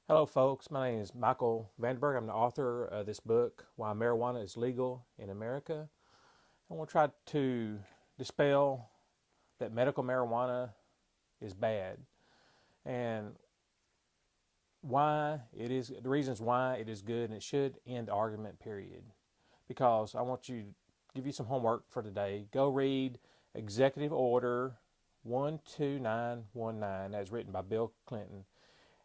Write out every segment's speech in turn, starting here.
Hello, folks. My name is Michael Vandeburg. I'm the author of this book, Why Marijuana is Legal in America. I want to try to dispel that medical marijuana is bad and why it is, the reasons why it is good, and it should end the argument, period. Because I want to give you some homework for today. Go read Executive Order 12919 as written by Bill Clinton.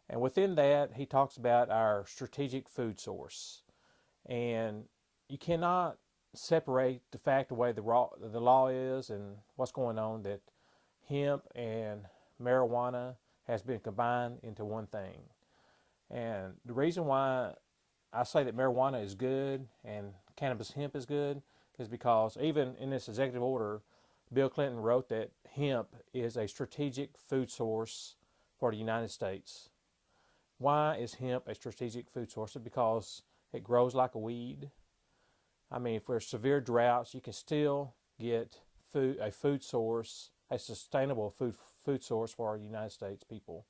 And within that, he talks about our strategic food source. And you cannot separate the fact the way the law is and what's going on, that hemp and marijuana has been combined into one thing. And the reason why I say that marijuana is good and cannabis hemp is good is because even in this executive order, Bill Clinton wrote that hemp is a strategic food source for the United States. Why is hemp a strategic food source? Because it grows like a weed. I mean, if there's severe droughts, you can still get a food source, a sustainable food source for our United States people.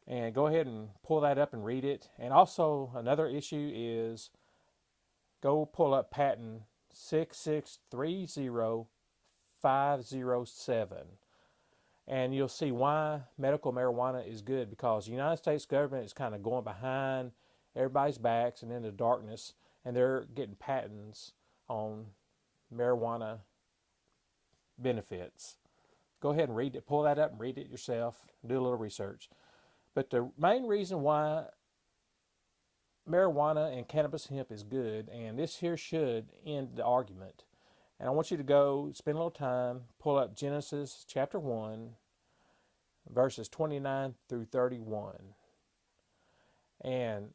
And go ahead and pull that up and read it. And also another issue is go pull up patent 6630507. And you'll see why medical marijuana is good, because the United States government is kind of going behind everybody's backs and into darkness, and they're getting patents on marijuana benefits. Go ahead and read it. Pull that up and read it yourself. Do a little research. But the main reason why marijuana and cannabis hemp is good, and this here should end the argument. And I want you to go spend a little time, pull up Genesis chapter 1, verses 29 through 31. And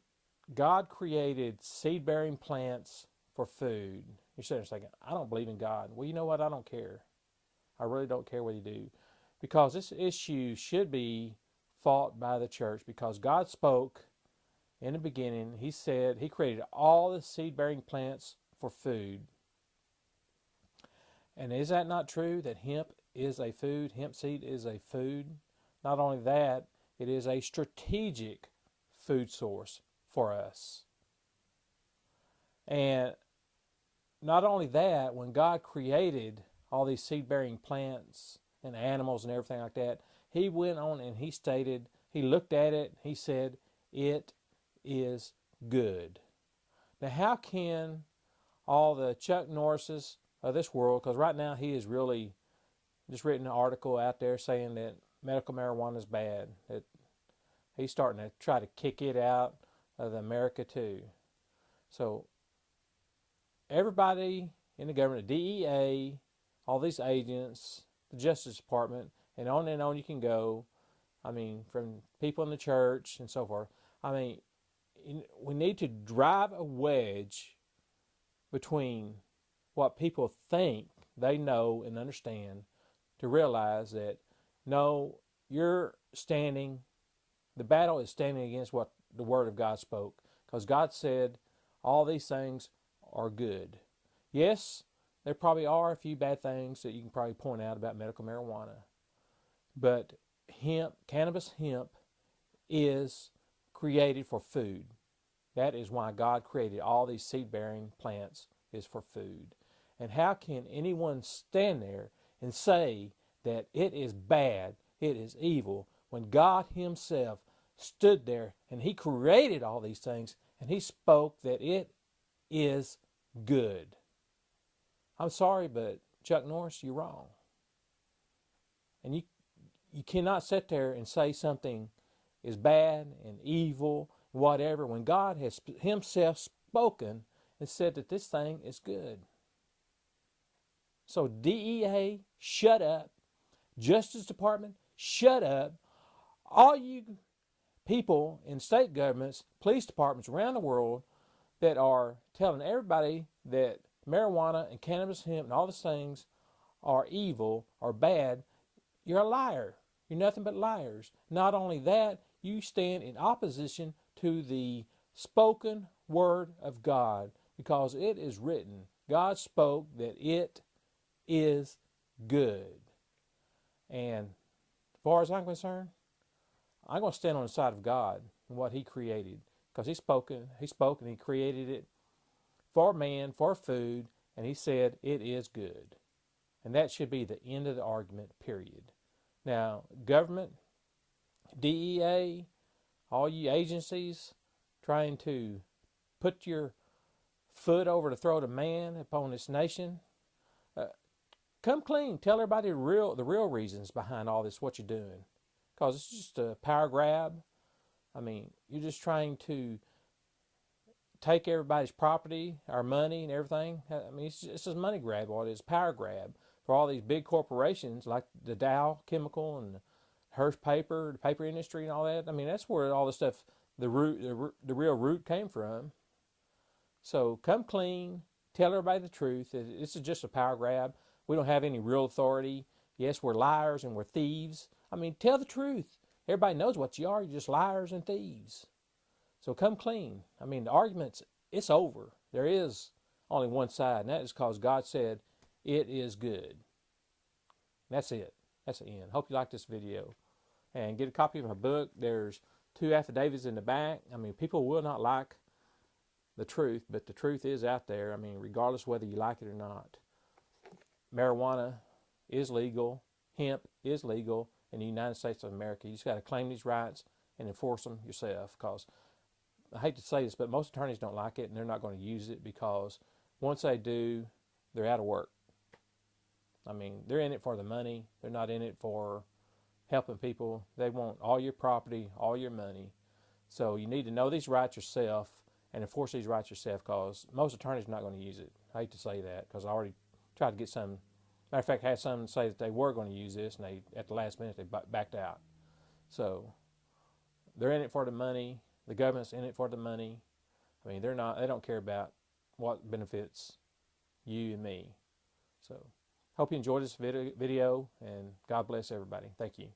God created seed-bearing plants for food. You're sitting there thinking, I don't believe in God. Well, you know what? I don't care. I really don't care what you do. Because this issue should be fought by the church, because God spoke in the beginning. He said He created all the seed-bearing plants for food. And is that not true, that hemp is a food? Hemp seed is a food. Not only that, it is a strategic food source for us. And not only that, when God created all these seed-bearing plants and animals and everything like that, He went on and He stated, He looked at it, He said, it is good. Now, how can all the Chuck Norrises of this world, because right now he is really just written an article out there saying that medical marijuana is bad, that he's starting to try to kick it out of America too. So everybody in the government, the DEA, all these agents, the Justice Department, and on you can go. I mean, from people in the church and so forth. I mean, we need to drive a wedge between what people think they know and understand, to realize that no, the battle is standing against what the Word of God spoke, because God said all these things are good. Yes, there probably are a few bad things that you can probably point out about medical marijuana, but cannabis hemp is created for food. That is why God created all these seed-bearing plants, is for food. And how can anyone stand there and say that it is bad, it is evil, when God Himself stood there and He created all these things and He spoke that it is good? I'm sorry, but Chuck Norris, you're wrong. And you cannot sit there and say something is bad and evil, whatever, when God has Himself spoken and said that this thing is good. So DEA, shut up. Justice Department, shut up. All you people in state governments, police departments around the world that are telling everybody that marijuana and cannabis hemp and all these things are evil or bad, you're a liar. You're nothing but liars. Not only that, you stand in opposition to the spoken word of God, because it is written. God spoke that it is good. And as far as I'm concerned, I'm going to stand on the side of God and what He created, because He spoke and He created it for man, for food, and He said it is good. And that should be the end of the argument, period. Now, government, DEA, all you agencies trying to put your foot over the throat of man upon this nation, come clean. Tell everybody the real reasons behind all this, what you're doing. Because it's just a power grab. I mean, you're just trying to take everybody's property, our money and everything. I mean, it's just a money grab, what it is, power grab for all these big corporations like the Dow Chemical and Hearst Paper, the paper industry and all that. I mean, that's where all the stuff, the real root came from. So come clean, tell everybody the truth. This is just a power grab. We don't have any real authority. Yes, we're liars and we're thieves. I mean, tell the truth. Everybody knows what you are. You're just liars and thieves. So come clean. I mean, the arguments, it's over. There is only one side, and that is because God said it is good. That's it. That's the end. Hope you like this video. And get a copy of my book. There's 2 affidavits in the back. I mean, people will not like the truth, but the truth is out there. I mean, regardless whether you like it or not. Marijuana is legal. Hemp is legal in the United States of America. You just got to claim these rights and enforce them yourself, because I hate to say this, but most attorneys don't like it, and they're not going to use it, because once they do, they're out of work. I mean, they're in it for the money. They're not in it for helping people. They want all your property, all your money. So you need to know these rights yourself and enforce these rights yourself, because most attorneys are not going to use it. I hate to say that, because I already tried to get some. Matter of fact, I had some say that they were going to use this, and they, at the last minute, they backed out. So they're in it for the money. The government's in it for the money. I mean, they don't care about what benefits you and me. So hope you enjoyed this video, and God bless everybody. Thank you.